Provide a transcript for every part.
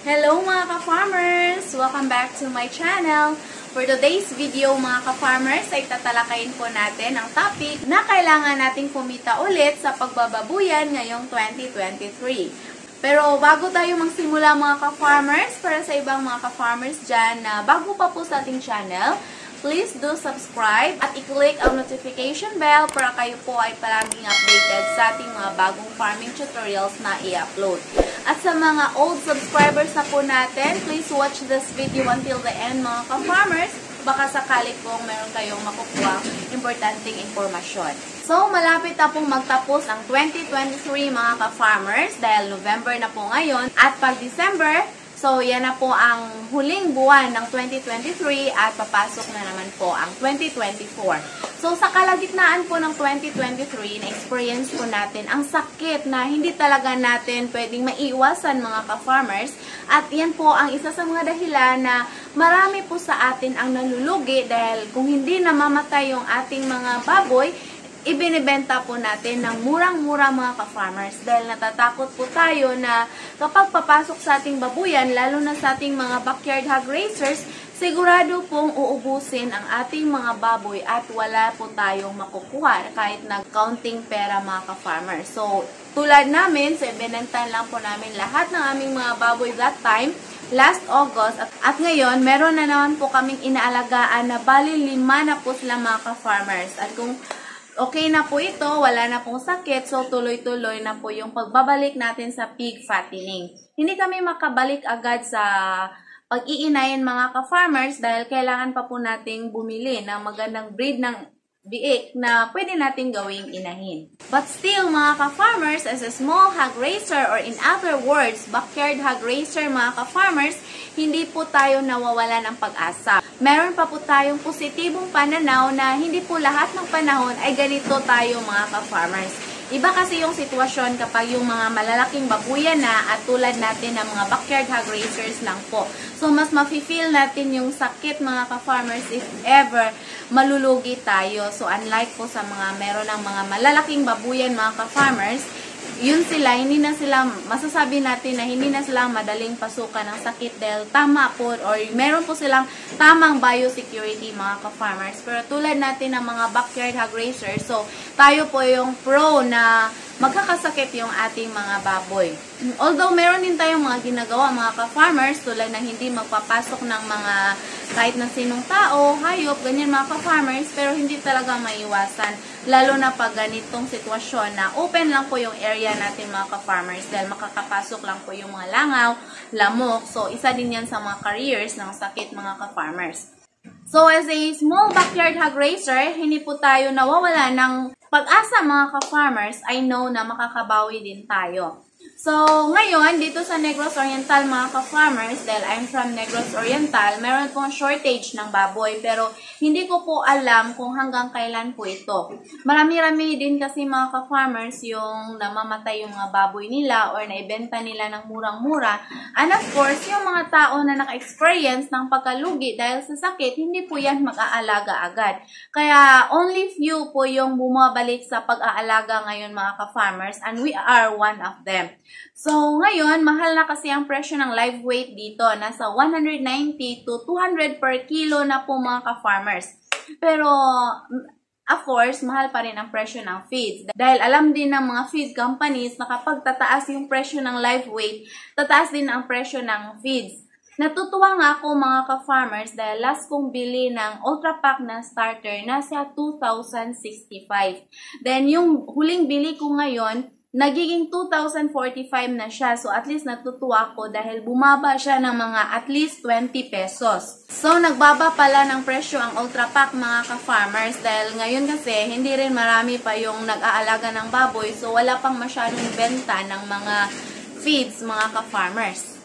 Hello mga ka-farmers! Welcome back to my channel. For today's video mga ka-farmers ay tatalakayin po natin ang topic na kailangan nating kumita ulit sa pagbababuyan ngayong 2023. Pero bago tayo magsimula mga ka-farmers, para sa ibang mga ka-farmers dyan na bago pa po sa ating channel, please do subscribe at i-click ang notification bell para kayo po ay palaging updated sa ating mga bagong farming tutorials na i-upload. At sa mga old subscribers na po natin, please watch this video until the end mga ka-farmers. Baka sakali pong meron kayong makukuha importanteng impormasyon. So, malapit na pong magtapos ang 2023 mga ka-farmers dahil November na po ngayon. At pag December, so, yan na po ang huling buwan ng 2023 at papasok na naman po ang 2024. So, sa kalagitnaan po ng 2023, na-experience po natin ang sakit na hindi talaga natin pwedeng maiiwasan mga ka-farmers. At yan po ang isa sa mga dahilan na marami po sa atin ang nalulugi dahil kung hindi namamatay yung ating mga baboy, ibinibenta po natin ng murang-mura mga ka-farmers dahil natatakot po tayo na kapag papasok sa ating babuyan, lalo na sa ating mga backyard hog raisers, sigurado pong uubusin ang ating mga baboy at wala po tayong makukuha kahit nag-counting pera mga ka-farmers. So, tulad namin, so ibinenta lang po namin lahat ng aming mga baboy that time, last August, at ngayon, meron na naman po kaming inaalagaan na bali 5 na po sila mga ka-farmers. At kung okay na po ito, wala na pong sakit, so tuloy-tuloy na po yung pagbabalik natin sa pig fattening. Hindi kami makabalik agad sa pag-iinayin mga ka-farmers dahil kailangan pa po nating bumili ng magandang breed ng biik na pwede natin gawing inahin. But still mga ka-farmers, as a small hog raiser or in other words, backyard hog raiser mga ka-farmers, hindi po tayo nawawalan ng pag-asa. Meron pa po tayong positibong pananaw na hindi po lahat ng panahon ay ganito tayo mga ka-farmers. Iba kasi yung sitwasyon kapag yung mga malalaking babuyan na at tulad natin ng mga backyard hog raisers lang po. So, mas mafe-feel natin yung sakit mga ka-farmers if ever malulugi tayo. So, unlike po sa mga meron ng mga malalaking babuyan mga ka-farmers, yun sila, hindi na sila, masasabi natin na hindi na sila madaling pasukan ng sakit dahil tama po or meron po silang tamang biosecurity mga ka-farmers. Pero tulad natin ng mga backyard hog raisers, so tayo po yung pro na magkakasakit yung ating mga baboy. Although meron din tayong mga ginagawa mga ka-farmers tulad ng hindi magpapasok ng mga kahit na sinong tao, hayop, ganyan mga ka-farmers, pero hindi talaga maiwasan. Lalo na pag ganitong sitwasyon na open lang po yung area natin mga ka-farmers dahil makakapasok lang po yung mga langaw, lamok. So, isa din yan sa mga carriers ng sakit mga ka-farmers. So, as a small backyard hog raiser, hindi po tayo nawawala ng pag-asa mga ka-farmers. I know na makakabawi din tayo. So, ngayon, dito sa Negros Oriental mga ka-farmers, dahil I'm from Negros Oriental, meron pong shortage ng baboy, pero hindi ko po alam kung hanggang kailan po ito. Marami-rami din kasi mga ka-farmers yung namamatay yung mga baboy nila or naibenta nila ng murang-mura. And of course, yung mga tao na naka-experience ng pagkalugi dahil sa sakit, hindi po yan mag-aalaga agad. Kaya, only few po yung bumabalik sa pag-aalaga ngayon mga ka-farmers, and we are one of them. So, ngayon, mahal na kasi ang presyo ng live weight dito. Nasa 190 to 200 per kilo na po mga ka-farmers. Pero, of course, mahal pa rin ang presyo ng feeds. Dahil alam din ng mga feed companies na kapag tataas yung presyo ng live weight, tataas din ang presyo ng feeds. Natutuwa nga ako mga ka-farmers dahil last kong bili ng Ultra Pack na starter nasa 2,065. Then, yung huling bili ko ngayon, nagiging 2,045 na siya. So, at least natutuwa ko dahil bumaba siya ng mga at least 20 pesos. So, nagbaba pala ng presyo ang Ultra Pack mga ka-farmers dahil ngayon kasi hindi rin marami pa yung nag-aalaga ng baboy. So, wala pang masyadong benta ng mga feeds mga ka-farmers.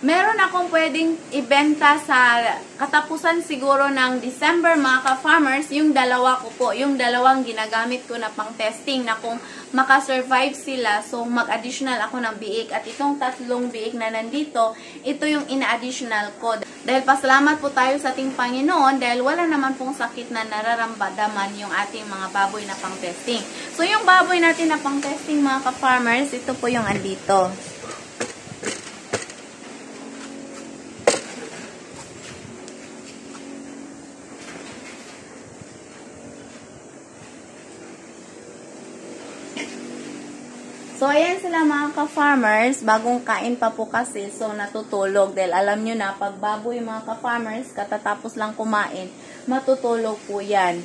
Meron akong pwedeng ibenta sa katapusan siguro ng December mga ka-farmers, yung dalawa ko po, yung dalawang ginagamit ko na pang testing na kung makasurvive sila, so mag-additional ako ng biik. At itong 3 biik na nandito, ito yung ina-additional ko. Dahil pasalamat po tayo sa ating Panginoon dahil wala naman pong sakit na nararamdaman yung ating mga baboy na pang testing. So yung baboy natin na pang testing mga ka-farmers, ito po yung andito. So, ayan sila mga ka-farmers. Bagong kain pa po kasi. So, natutulog. Dahil alam nyo na, pag baboy mga ka-farmers, katatapos lang kumain, matutulog po yan.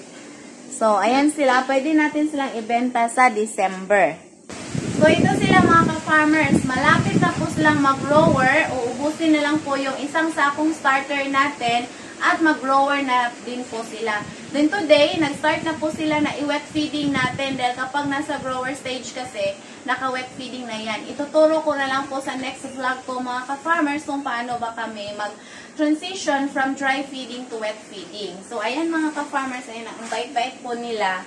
So, ayan sila. Pwede natin silang ibenta sa December. So, ito sila mga ka-farmers. Malapit na po silang mag-grower. Uubusin na lang po yung isang sakong starter natin. At mag-grower na din po sila. Then today, nag-start na po sila na i-wet feeding natin. Dahil kapag nasa grower stage kasi, naka-wet feeding na yan. Ituturo ko na lang po sa next vlog po mga ka-farmers kung paano ba kami mag-transition from dry feeding to wet feeding. So, ayan mga ka-farmers, ayan ang bait-bait po nila.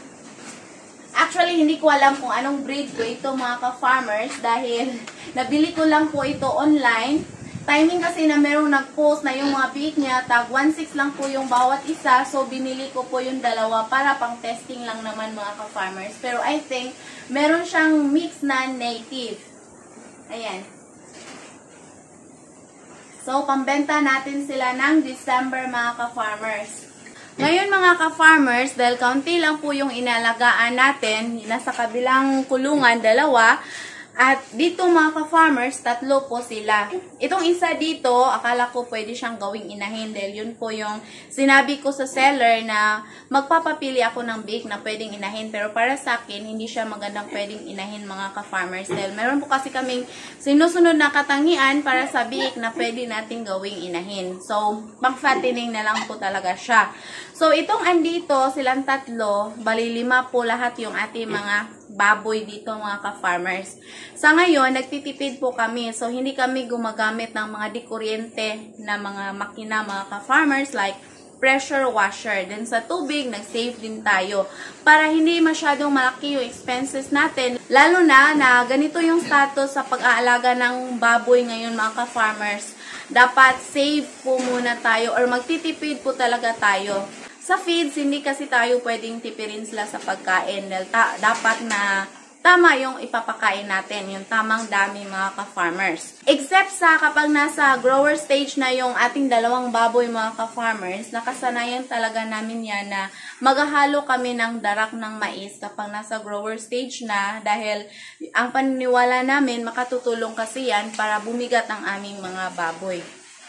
Actually, hindi ko alam kung anong breed ko ito mga ka-farmers dahil nabili ko lang po ito online. Timing kasi na merong nag-post na yung mga biik niya, tag 1.6 lang po yung bawat isa. So, binili ko po yung dalawa para pang testing lang naman mga ka-farmers. Pero I think, meron siyang mix na native. Ayan. So, pambenta natin sila ng December mga ka-farmers. Ngayon mga ka-farmers, dahil kaunti lang po yung inalagaan natin, nasa kabilang kulungan, dalawa. At dito mga ka-farmers, 3 po sila. Itong isa dito, akala ko pwede siyang gawing inahin dahil yun po yung sinabi ko sa seller na magpapapili ako ng bake na pwedeng inahin. Pero para sa akin, hindi siya magandang pwedeng inahin mga ka-farmers dahil meron po kasi kaming sinusunod na katangian para sa bake na pwede nating gawing inahin. So, pang-fattening na lang po talaga siya. So, itong andito, silang 3, bali 5 po lahat yung ating mga baboy dito mga ka-farmers. Sa ngayon, nagtitipid po kami. So, hindi kami gumagamit ng mga dikuryente na mga makina mga ka-farmers like pressure washer. Then sa tubig, nag-save din tayo. Para hindi masyadong malaki yung expenses natin. Lalo na ganito yung status sa pag-aalaga ng baboy ngayon mga ka-farmers. Dapat save po muna tayo or magtitipid po talaga tayo. Sa feeds, hindi kasi tayo pwedeng tipirin sila sa pagkain. Dapat na tama yung ipapakain natin, yung tamang dami mga ka-farmers. Except sa kapag nasa grower stage na yung ating 2 baboy mga ka-farmers, nakasanayan talaga namin yan na maghahalo kami ng darak ng mais kapag nasa grower stage na dahil ang paniniwala namin makatutulong kasi yan para bumigat ang aming mga baboy.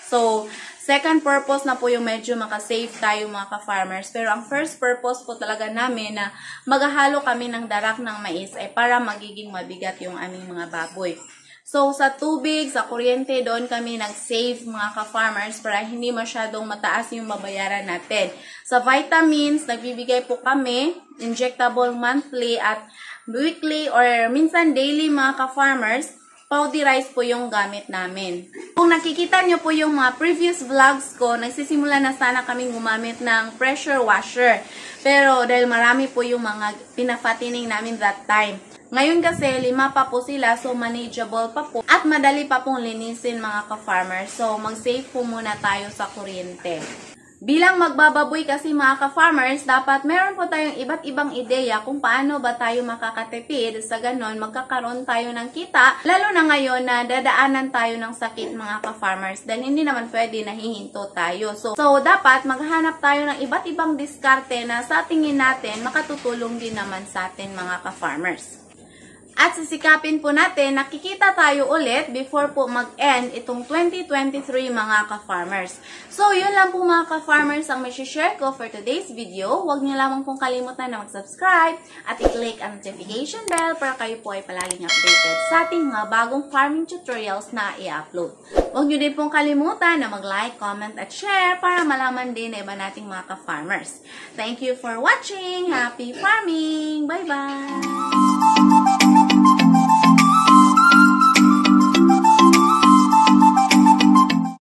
So, second purpose na po yung medyo makasave tayo mga ka-farmers. Pero ang first purpose po talaga namin na maghahalo kami ng darak ng mais ay para magiging mabigat yung aming mga baboy. So, sa tubig, sa kuryente, doon kami nag-save mga ka-farmers para hindi masyadong mataas yung babayaran natin. Sa vitamins, nagbibigay po kami, injectable monthly at weekly or minsan daily mga ka-farmers. Powderized po yung gamit namin. Kung nakikita nyo po yung mga previous vlogs ko, nagsisimula na sana kaming gumamit ng pressure washer. Pero dahil marami po yung mga pinafattening namin that time. Ngayon kasi 5 pa po sila, so manageable pa po. At madali pa pong linisin mga ka-farmers. So mag-save po muna tayo sa kuryente. Bilang magbababoy kasi mga ka-farmers, dapat meron po tayong iba't ibang ideya kung paano ba tayo makakatipid. Sa ganon, magkakaroon tayo ng kita. Lalo na ngayon na dadaanan tayo ng sakit mga ka-farmers. Dahil hindi naman pwede nahihinto tayo. So dapat maghanap tayo ng iba't ibang diskarte na sa tingin natin makatutulong din naman sa atin mga ka-farmers. At sisikapin po natin, nakikita tayo ulit before po mag-end itong 2023 mga ka-farmers. So, yun lang po mga ka-farmers ang may share ko for today's video. Huwag niyo lamang pong kalimutan na mag-subscribe at i-click ang notification bell para kayo po ay palaging updated sa ating mga bagong farming tutorials na i-upload. Huwag niyo din pong kalimutan na mag-like, comment at share para malaman din na iba nating mga ka-farmers. Thank you for watching! Happy farming! Bye-bye!